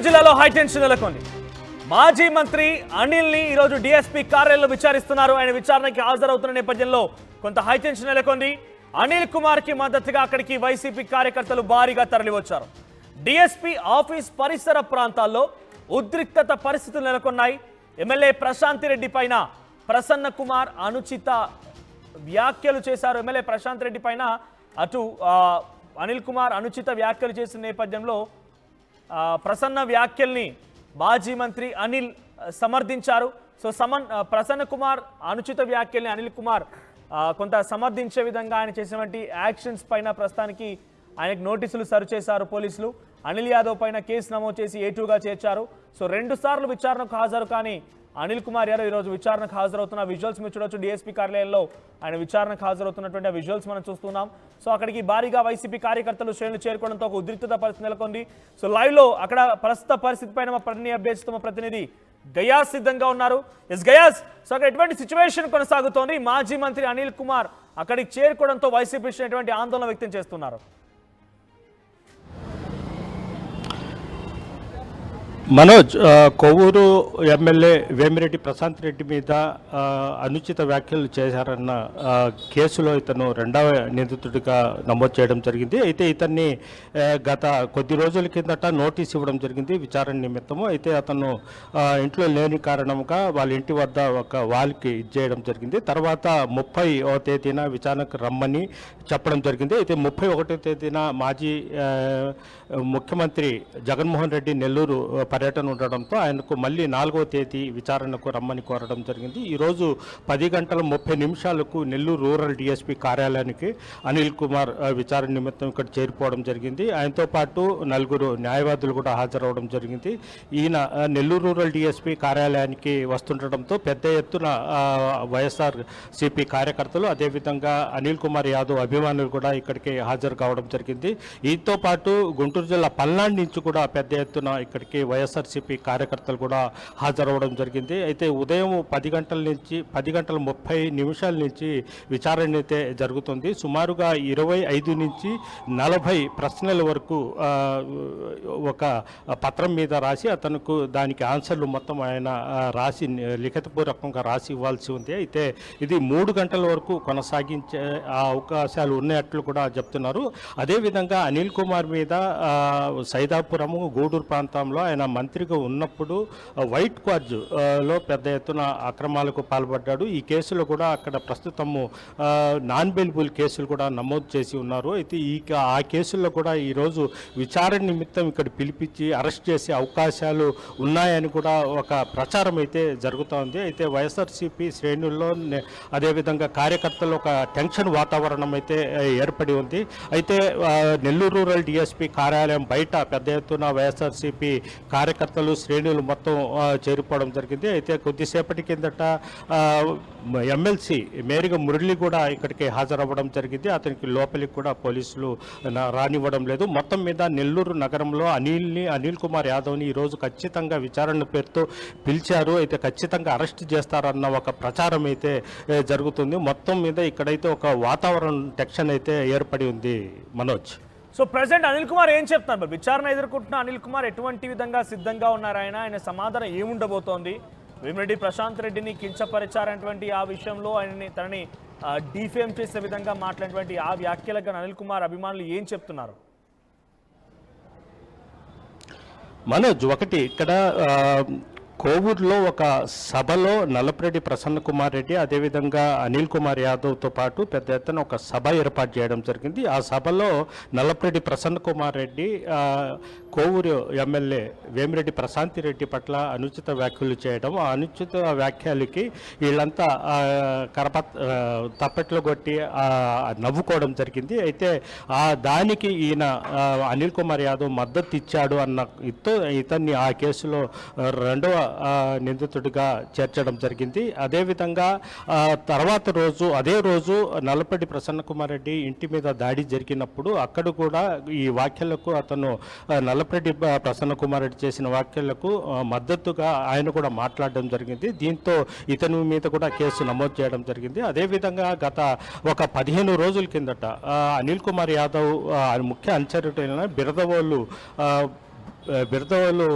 జిల్లాలో హైటెన్షన్ నెలకొంది. మాజీ మంత్రి అనిల్ ని ఈరోజు డిఎస్పీ కార్యాలయంలో విచారిస్తున్నారు. ఆయన విచారణకి హాజరవుతున్న నేపథ్యంలో కొంత హైటెన్షన్ నెలకొంది. అనిల్ కుమార్ కి మద్దతుగా అక్కడికి వైసీపీ కార్యకర్తలు భారీగా తరలివచ్చారు. డిఎస్పీ ఆఫీస్ పరిసర ప్రాంతాల్లో ఉద్రిక్తత పరిస్థితులు నెలకొన్నాయి. ఎమ్మెల్యే ప్రశాంత్ రెడ్డి పైన ప్రసన్న కుమార్ అనుచిత వ్యాఖ్యలు చేశారు. ఎమ్మెల్యే ప్రశాంత్ రెడ్డి పైన అటు అనిల్ కుమార్ అనుచిత వ్యాఖ్యలు చేసిన నేపథ్యంలో ప్రసన్న వ్యాఖ్యల్ని మాజీ మంత్రి అనిల్ సమర్థించారు. సో ప్రసన్న కుమార్ అనుచిత వ్యాఖ్యల్ని అనిల్ కుమార్ కొంత సమర్థించే విధంగా ఆయన చేసినటువంటి యాక్షన్స్ పైన ప్రస్తుతానికి ఆయనకు నోటీసులు సర్వ్ చేశారు పోలీసులు. అనిల్ యాదవ్ పైన కేసు నమోదు చేసి A2గా చేర్చారు. సో 2 సార్లు విచారణకు హాజరు కానీ అనిల్ కుమార్ యాదవ్ ఈరోజు విచారణకు హాజరవుతున్న విజువల్స్ మీరు చూడొచ్చు. డిఎస్పీ కార్యాలయంలో ఆయన విచారణకు హాజరవుతున్నటువంటి ఆ విజువల్స్ మనం చూస్తున్నాం. సో అక్కడికి భారీగా వైసీపీ కార్యకర్తలు శ్రేణులు చేరుకోవడంతో ఒక ఉద్రిక్తత పరిస్థితి నెలకొంది. సో లైవ్లో అక్కడ ప్రస్తుత పరిస్థితి పైన అన్ని అప్డేట్స్ మా ప్రతినిధి గయాస్ సిద్ధంగా ఉన్నారు. ఎస్ గయాస్, సో అక్కడ ఎటువంటి సిచ్యువేషన్ కొనసాగుతోంది? మాజీ మంత్రి అనిల్ కుమార్ అక్కడికి చేరుకోవడంతో వైసీపీ ఎటువంటి ఆందోళన వ్యక్తం చేస్తున్నారు? మనోజ్, కొవ్వూరు ఎమ్మెల్యే వేమిరెడ్డి ప్రశాంత్ రెడ్డి మీద అనుచిత వ్యాఖ్యలు చేశారన్న కేసులో ఇతను 2వ నిందితుడిగా నమోదు చేయడం జరిగింది. అయితే ఇతన్ని గత కొద్ది రోజుల కిందట నోటీస్ ఇవ్వడం జరిగింది విచారణ నిమిత్తము. అయితే అతను ఇంట్లో లేని కారణంగా వాళ్ళ ఇంటి వద్ద ఒక వాల్కి ఇచ్చేయడం జరిగింది. తర్వాత 31వ తేదీన విచారణకు రమ్మని చెప్పడం జరిగింది. అయితే 31వ తేదీన మాజీ ముఖ్యమంత్రి జగన్మోహన్ రెడ్డి నెల్లూరు పర్యటన ఉండడంతో ఆయనకు మళ్ళీ 4వ తేదీ విచారణకు రమ్మని కోరడం జరిగింది. ఈరోజు 10:30 నెల్లూరు రూరల్ డిఎస్పీ కార్యాలయానికి అనిల్ కుమార్ విచారణ నిమిత్తం ఇక్కడ చేరిపోవడం జరిగింది. ఆయనతో పాటు 4 న్యాయవాదులు కూడా హాజరవడం జరిగింది. ఈయన నెల్లూరు రూరల్ డిఎస్పీ కార్యాలయానికి వస్తుండటంతో పెద్ద ఎత్తున వైఎస్ఆర్ సిపి కార్యకర్తలు అదేవిధంగా అనిల్ కుమార్ యాదవ్ అభిమానులు కూడా ఇక్కడికి హాజరు కావడం జరిగింది. వీటితో పాటు గుంటూరు జిల్లా పల్నాడు నుంచి కూడా పెద్ద ఎత్తున ఇక్కడికి వైఎస్ఆర్సీపీ కార్యకర్తలు కూడా హాజరవడం జరిగింది. అయితే ఉదయం 10:30 నుంచి విచారణ అయితే జరుగుతుంది. సుమారుగా 25 నుంచి 40 ప్రశ్నల వరకు ఒక పత్రం మీద రాసి అతనుకు దానికి ఆన్సర్లు మొత్తం ఆయన రాసి లిఖితపూర్వకంగా రాసి ఇవ్వాల్సి ఉంది. అయితే ఇది 3 గంటల వరకు కొనసాగించే అవకాశాలు ఉన్నట్లు కూడా చెప్తున్నారు. అదేవిధంగా అనిల్ కుమార్ మీద సైదాపురము గూడూరు ప్రాంతంలో ఆయన మంత్రిగా ఉన్నప్పుడు వైట్ క్వార్జ్ లో పెద్ద ఎత్తున అక్రమాలకు పాల్పడ్డాడు. ఈ కేసులో కూడా అక్కడ ప్రస్తుతము నాన్ బెయిలబుల్ కేసులు కూడా నమోదు చేసి ఉన్నారు. అయితే ఆ కేసుల్లో కూడా ఈరోజు విచారణ నిమిత్తం ఇక్కడ పిలిపించి అరెస్ట్ చేసే అవకాశాలు ఉన్నాయని కూడా ఒక ప్రచారం అయితే జరుగుతోంది. అయితే వైఎస్ఆర్సీపీ శ్రేణుల్లో అదేవిధంగా కార్యకర్తలు ఒక టెన్షన్ వాతావరణం అయితే ఏర్పడి ఉంది. అయితే నెల్లూరు రూరల్ డిఎస్పీ కార్యాలయం బయట పెద్ద ఎత్తున వైఎస్ఆర్సీపీ కార్యకర్తలు శ్రేణులు మొత్తం చేరిపోవడం జరిగింది. అయితే కొద్దిసేపటి కిందట ఎమ్మెల్సీ మేరిగ మురళి కూడా ఇక్కడికి హాజరవ్వడం జరిగింది. అతనికి లోపలికి కూడా పోలీసులు రానివ్వడం లేదు. మొత్తం మీద నెల్లూరు నగరంలో అనిల్ కుమార్ యాదవ్ని ఈరోజు ఖచ్చితంగా విచారణ పేరుతో పిలిచారు. అయితే ఖచ్చితంగా అరెస్ట్ చేస్తారన్న ఒక ప్రచారం అయితే జరుగుతుంది. మొత్తం మీద ఇక్కడైతే ఒక వాతావరణం టెన్షన్ అయితే ఏర్పడి ఉంది. మనోజ్, సో ప్రెసిడెంట్ అనిల్ కుమార్ ఏం చెప్తున్నారు? విచారణ ఎదుర్కొంటున్న అనిల్ కుమార్ ఎటువంటి విధంగా సిద్ధంగా ఉన్నారు? ఆయన సమాధానం ఏముండబోతోంది? వేమిరెడ్డి ప్రశాంత్ రెడ్డిని కించపరిచారనేటువంటి ఆ విషయంలో తనని డిఫేమ్ చేసే విధంగా మాట్లాడినటువంటి ఆ వ్యాఖ్యలకు అనిల్ కుమార్ అభిమానులు ఏం చెప్తున్నారు? మనోజ్, ఒకటి ఇక్కడ కోవూరులో ఒక సభలో నల్లపరెడ్డి ప్రసన్న కుమార్ రెడ్డి అదేవిధంగా అనిల్ కుమార్ యాదవ్తో పాటు పెద్ద ఎత్తున ఒక సభ ఏర్పాటు చేయడం జరిగింది. ఆ సభలో నల్లపరెడ్డి ప్రసన్న కుమార్ రెడ్డి కోవూరు ఎమ్మెల్యే వేమిరెడ్డి ప్రశాంత్ రెడ్డి పట్ల అనుచిత వ్యాఖ్యలు చేయడం, ఆ అనుచిత వ్యాఖ్యలకి వీళ్ళంతా తప్పెట్లు కొట్టి నవ్వుకోవడం జరిగింది. అయితే దానికి ఈయన అనిల్ కుమార్ యాదవ్ మద్దతు ఇచ్చాడు అన్న ఇతన్ని ఆ కేసులో 2వ నిందితుడిగా చేర్చడం జరిగింది. అదేవిధంగా అదే రోజు నల్లపరెడ్డి ప్రసన్న కుమార్ రెడ్డి ఇంటి మీద దాడి జరిగినప్పుడు అక్కడ కూడా ఈ వ్యాఖ్యలకు అతను నల్లపరెడ్డి ప్రసన్న కుమార్ రెడ్డి చేసిన వ్యాఖ్యలకు మద్దతుగా ఆయన కూడా మాట్లాడడం జరిగింది. దీంతో ఇతని మీద కూడా కేసు నమోదు చేయడం జరిగింది. అదేవిధంగా గత ఒక 15 రోజుల కిందట అనిల్ కుమార్ యాదవ్ ముఖ్య అనుచరుడైన బిరదవోలు బిరదవలు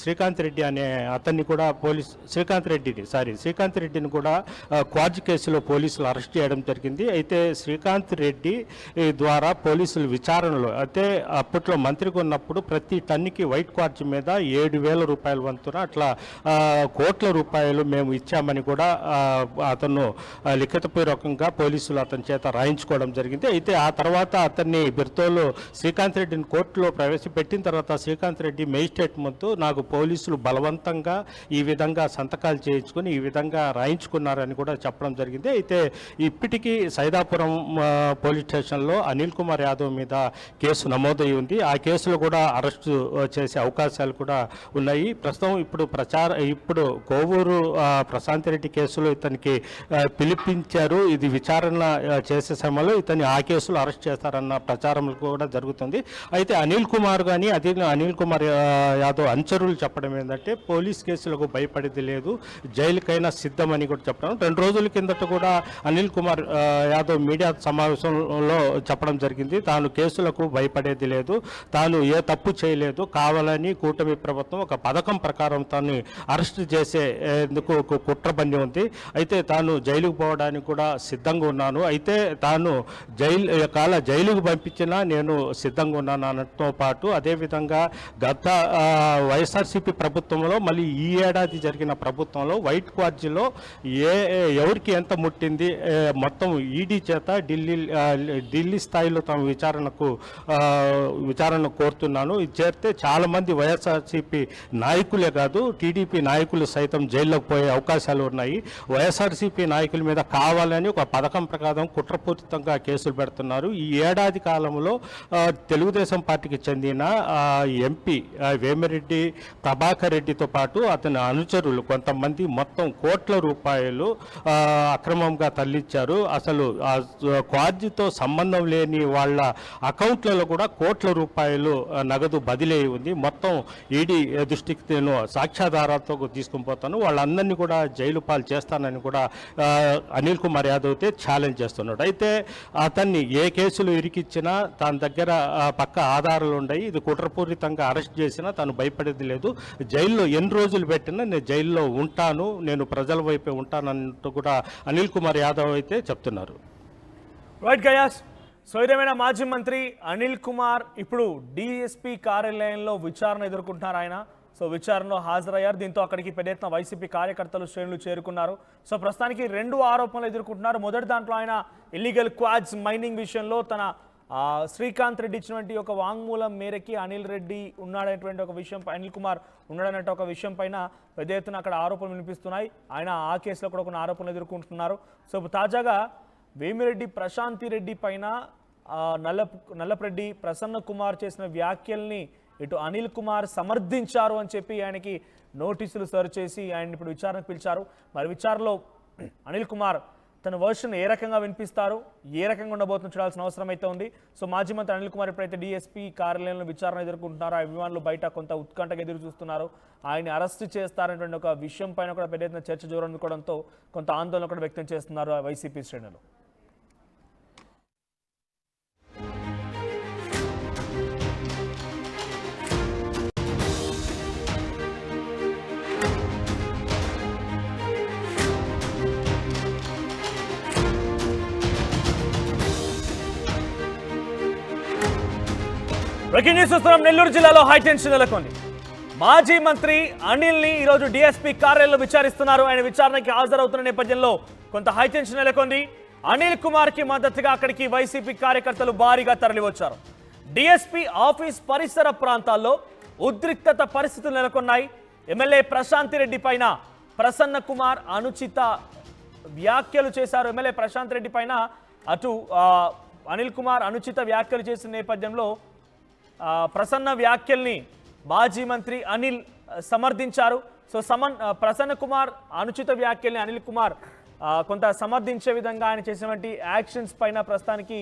శ్రీకాంత్ రెడ్డి అనే అతన్ని కూడా శ్రీకాంత్ రెడ్డిని కూడా క్వాజ్ కేసులో పోలీసులు అరెస్ట్ చేయడం జరిగింది. అయితే శ్రీకాంత్ రెడ్డి ద్వారా పోలీసులు విచారణలో అయితే అప్పట్లో మంత్రిగా ఉన్నప్పుడు ప్రతి టన్నుకి వైట్ క్వార్జ్ మీద 7,000 రూపాయల వంతున అట్లా కోట్ల రూపాయలు మేము ఇచ్చామని కూడా అతను లిఖితపూర్వకంగా పోలీసులు అతని చేత రాయించుకోవడం జరిగింది. అయితే ఆ తర్వాత అతన్ని బిర్తోలు శ్రీకాంత్ రెడ్డిని కోర్టులో ప్రవేశపెట్టిన తర్వాత శ్రీకాంత్ రెడ్డి మేజిస్ట్రేట్ ముందు నాకు పోలీసులు బలవంతంగా ఈ విధంగా సంతకాలు చేయించుకుని ఈ విధంగా రాయించుకున్నారని కూడా చెప్పడం జరిగింది. అయితే ఇప్పటికీ సైదాపురం పోలీస్ స్టేషన్లో అనిల్ కుమార్ యాదవ్ మీద కేసు నమోదై ఉంది. ఆ కేసులో కూడా అరెస్టు చేసే అవకాశాలు కూడా ఉన్నాయి. ప్రస్తుతం ఇప్పుడు కోవూరు ప్రశాంత్ రెడ్డి కేసులో ఇతనికి పిలిపించారు. ఇది విచారణ చేసే సమయంలో ఇతన్ని ఆ కేసులో అరెస్ట్ చేస్తారన్న ప్రచారం కూడా జరుగుతుంది. అయితే అనిల్ కుమార్ అనిల్ కుమార్ యాదవ్ అనుచరులు చెప్పడం ఏంటంటే పోలీస్ కేసులకు భయపడేది లేదు, జైలుకైనా సిద్ధమని కూడా చెప్పడం. 2 రోజుల కిందట కూడా అనిల్ కుమార్ యాదవ్ మీడియా సమావేశంలో చెప్పడం జరిగింది. తాను కేసులకు భయపడేది లేదు, తాను ఏ తప్పు చేయలేదు, కావాలని కూటమి ప్రభుత్వం ఒక పథకం ప్రకారం తాను అరెస్ట్ చేసేందుకు కుట్ర పన్ని ఉంది. అయితే తాను జైలుకు పోవడానికి కూడా సిద్ధంగా ఉన్నాను, అయితే తాను జైలుకు పంపించినా నేను సిద్ధంగా ఉన్నాను అనడంతో పాటు అదేవిధంగా గత వైఎస్ఆర్సీపీ ప్రభుత్వంలో మళ్ళీ ఈ ఏడాది జరిగిన ప్రభుత్వంలో వైట్ క్వార్జీలో ఎవరికి ఎంత ముట్టింది మొత్తం ఈడీ చేత ఢిల్లీ స్థాయిలో తమ విచారణ కోరుతున్నాను. ఇది చేస్తే చాలామంది వైఎస్ఆర్సీపీ నాయకులే కాదు టీడీపీ నాయకులు సైతం జైల్లోకి పోయే అవకాశాలు ఉన్నాయి. వైఎస్ఆర్సీపీ నాయకుల మీద కావాలని ఒక పథకం ప్రకారం కుట్రపూరితంగా కేసులు పెడుతున్నారు. ఈ ఏడాది కాలంలో తెలుగుదేశం పార్టీకి చెందిన ఎంపీ వేమిరెడ్డి ప్రభాకర్ రెడ్డితో పాటు అతని అనుచరులు కొంతమంది మొత్తం కోట్ల రూపాయలు అక్రమంగా తరలించారు. అసలు క్వార్జీతో సంబంధం లేని వాళ్ళ అకౌంట్లలో కూడా కోట్ల రూపాయలు నగదు బదిలీ ఉంది. మొత్తం ఈడీ దృష్టికి నేను సాక్ష్యాధారాలతో తీసుకుని పోతాను, వాళ్ళందరినీ కూడా జైలు పాలు చేస్తానని కూడా అనిల్ కుమార్ యాదవ్ అయితే ఛాలెంజ్ చేస్తున్నాడు. అయితే అతన్ని ఏ కేసులు ఇరికిచ్చినా తన దగ్గర పక్క ఆధారాలు ఉన్నాయి, ఇది కుట్రపూరితంగా అరెస్ట్ చేసినా తను భయపడేది లేదు, జైల్లో ఎన్ని రోజులు పెట్టినా నేను జైల్లో ఉంటాను, నేను ప్రజల వైపే ఉంటానంటూ కూడా అనిల్ కుమార్ యాదవ్ అయితే చెప్తున్నారు. Right guys. సో ఇదేమైనా మాజీ మంత్రి అనిల్ కుమార్ ఇప్పుడు డిఎస్పీ కార్యాలయంలో విచారణ ఎదుర్కొంటున్నారు. ఆయన సో విచారణలో హాజరయ్యారు. దీంతో అక్కడికి పెద్ద ఎత్తున వైసీపీ కార్యకర్తలు శ్రేణులు చేరుకున్నారు. సో ప్రస్తుతానికి 2 ఆరోపణలు ఎదుర్కొంటున్నారు. మొదటి దాంట్లో ఆయన ఇల్లీగల్ క్వాడ్స్ మైనింగ్ విషయంలో తన శ్రీకాంత్ రెడ్డి ఇచ్చినటువంటి ఒక వాంగ్మూలం మేరకి అనిల్ కుమార్ ఉన్నాడనే ఒక విషయం పైన పెద్ద ఎత్తున అక్కడ ఆరోపణలు వినిపిస్తున్నాయి. ఆయన ఆ కేసులో కూడా కొన్ని ఆరోపణలు ఎదుర్కొంటున్నారు. సో తాజాగా వేమిరెడ్డి ప్రశాంతి రెడ్డి పైన నల్లపరెడ్డి ప్రసన్న కుమార్ చేసిన వ్యాఖ్యల్ని ఇటు అనిల్ కుమార్ సమర్థించారు అని చెప్పి ఆయనకి నోటీసులు సర్వ్ చేసి ఆయన ఇప్పుడు విచారణకు పిలిచారు. మరి విచారణలో అనిల్ కుమార్ తన వర్షన్ ఏ రకంగా వినిపిస్తారు, ఏ రకంగా ఉండబోతుందో చూడాల్సిన అవసరం అయితే ఉంది. సో మాజీ మంత్రి అనిల్ కుమార్ ఎప్పుడైతే డిఎస్పీ కార్యాలయంలో విచారణ ఎదుర్కొంటున్నారో అభిమానులు బయట కొంత ఉత్కంఠగా ఎదురు చూస్తున్నారు. ఆయన అరెస్ట్ చేస్తారనేటువంటి ఒక విషయం పైన కూడా పెద్ద ఎత్తున చర్చ జోరందుకోవడంతో కొంత ఆందోళన కూడా వ్యక్తం చేస్తున్నారు వైసీపీ శ్రేణులు. బ్రేకింగ్ న్యూస్ చూస్తున్నాం. నెల్లూరు జిల్లాలో హైటెన్షన్ నెలకొంది. మాజీ మంత్రి అనిల్ని ఈరోజు డిఎస్పీ కార్యాలయంలో విచారిస్తున్నారు. ఆయన విచారణకి హాజరవుతున్న నేపథ్యంలో కొంత హైటెన్షన్ నెలకొంది. అనిల్ కుమార్కి మద్దతుగా అక్కడికి వైసీపీ కార్యకర్తలు భారీగా తరలివచ్చారు. డిఎస్పీ ఆఫీస్ పరిసర ప్రాంతాల్లో ఉద్రిక్తత పరిస్థితులు నెలకొన్నాయి. ఎమ్మెల్యే ప్రశాంత్ రెడ్డి పైన ప్రసన్న కుమార్ అనుచిత వ్యాఖ్యలు చేశారు. ఎమ్మెల్యే ప్రశాంత్ రెడ్డి పైన అటు అనిల్ కుమార్ అనుచిత వ్యాఖ్యలు చేసిన నేపథ్యంలో ప్రసన్న వ్యాఖ్యల్ని మాజీ మంత్రి అనిల్ సమర్థించారు. సో ప్రసన్న కుమార్ అనుచిత వ్యాఖ్యల్ని అనిల్ కుమార్ కొంత సమర్థించే విధంగా ఆయన చేసినటువంటి యాక్షన్స్ పైన ప్రస్తుతానికి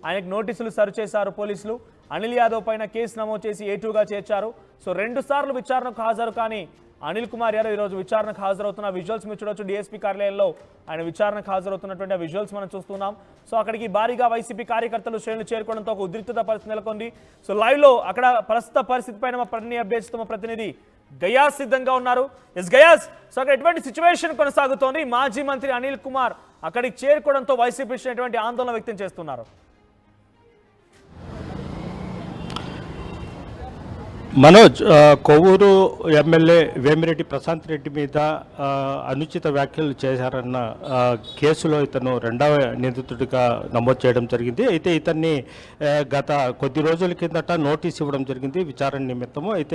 ఆయనకు నోటీసులు సర్వ్ చేశారు పోలీసులు. అనిల్ యాదవ్ పైన కేసు నమోదు చేసి A2గా చేర్చారు. సో 2 సార్లు విచారణకు హాజరు కానీ అనిల్ కుమార్ యాదవ్ ఈరోజు విచారణకు హాజరవుతున్న విజువల్స్ మీరు చూడొచ్చు. డిఎస్పీ కార్యాలయంలో ఆయన విచారణకు హాజరవుతున్నటువంటి ఆ విజువల్స్ మనం చూస్తున్నాం. సో అక్కడికి భారీగా వైసీపీ కార్యకర్తలు శ్రేణులు చేరుకోవడంతో ఒక ఉద్రిక్తత పరిస్థితి నెలకొంది. సో లైవ్ లో అక్కడ ప్రస్తుత పరిస్థితి పైన మా ప్రతినిధి అప్డేట్స్ తో మా ప్రతినిధి గయాస్ సిద్ధంగా ఉన్నారు. ఎస్ గయాస్, సో అక్కడ ఎటువంటి సిచ్యువేషన్ కొనసాగుతోంది? మాజీ మంత్రి అనిల్ కుమార్ అక్కడికి చేరుకోవడంతో వైసీపీ ఎటువంటి ఆందోళన వ్యక్తం చేస్తున్నారు? మనోజ్, కొవ్వూరు ఎమ్మెల్యే వేమిరెడ్డి ప్రశాంత్ రెడ్డి మీద అనుచిత వ్యాఖ్యలు చేశారన్న కేసులో ఇతను రెండవ నిందితుడిగా నమోదు చేయడం జరిగింది. అయితే ఇతన్ని గత కొద్ది రోజుల కిందట నోటీస్ ఇవ్వడం జరిగింది విచారణ నిమిత్తము. అయితే